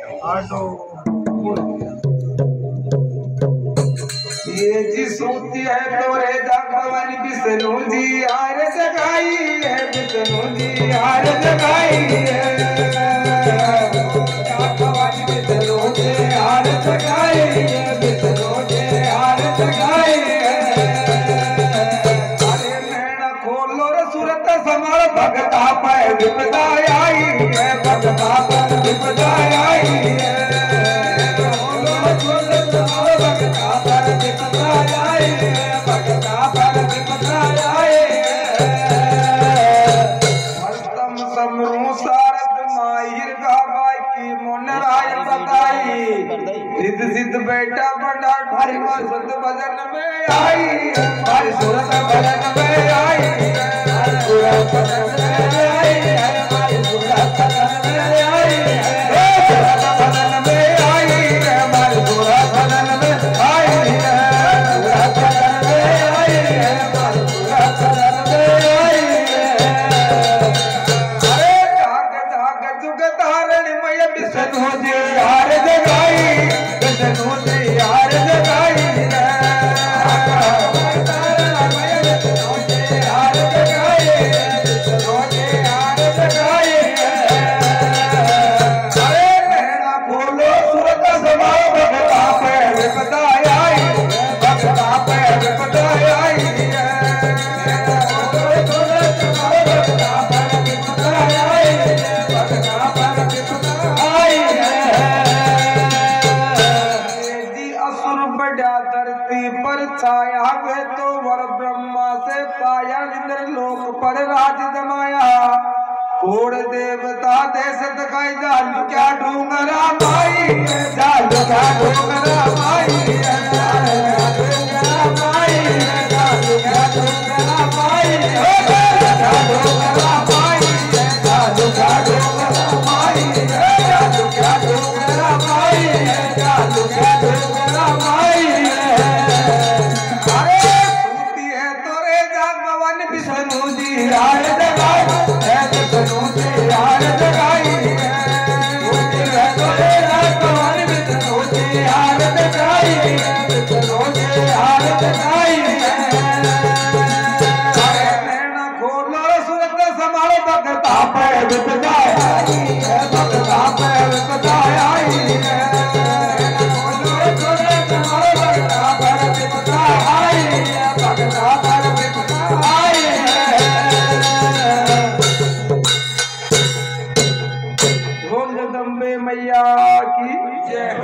Auto ये जी सोती है तोरे भगवान विष्णु जी हार जगाई है विष्णु जी हार जगाई है भगवान विष्णु जी हार जगाई है विष्णु जी हार जगाई है अरे नैना खोलो रे सूरत संभाल भगता पर विपदा आई है भगता पर विपदा आई है सिद्ध बेटा बड़ा भारी संत भजन में आई भारी सूरत भजन में आई भारी सूरत भजन में आई भारी सूरत भजन में आई सूरत भजन में आई भारी सूरत भजन में आई सूरत भजन में आई भारी सूरत भजन में आई अरे जाग जाग जुग धारण मय विष्णु जी हार जगाई विष्णु जी हार जगाई अरे नैना खोलो सूरत समाओ भगता पे विपदा आई भगता पे विपदा आई भगता पे विपदा आई भगता पे विपदा आई धरती पर छाया वे तो वर ब्रह्मा से पाया इंद्र लोक पर राज जमाया कोड़ देवता देश दिखाई जालू क्या डूंगरा माई जालू क्या डूंगरा माई जालू क्या डूंगरा माई जालू क्या डूंगरा माई जालू डूंगरा माई जालू क्या डूंगरा माई जालू क्या डूंगरा माई जालू क्या डूंगरा माई विष्णु जी हार जगाई है विष्णु जी हार जगाई है भगवान विष्णु जी हार जगाई है विष्णु जी हार जगाई है नैना खोलो सूरत संभालो भगता पे विपदा आई है भगता पे विपदा आई है भगता पे विपदा आई है भगता पे विपदा आई जगदम्बे मैया की जय।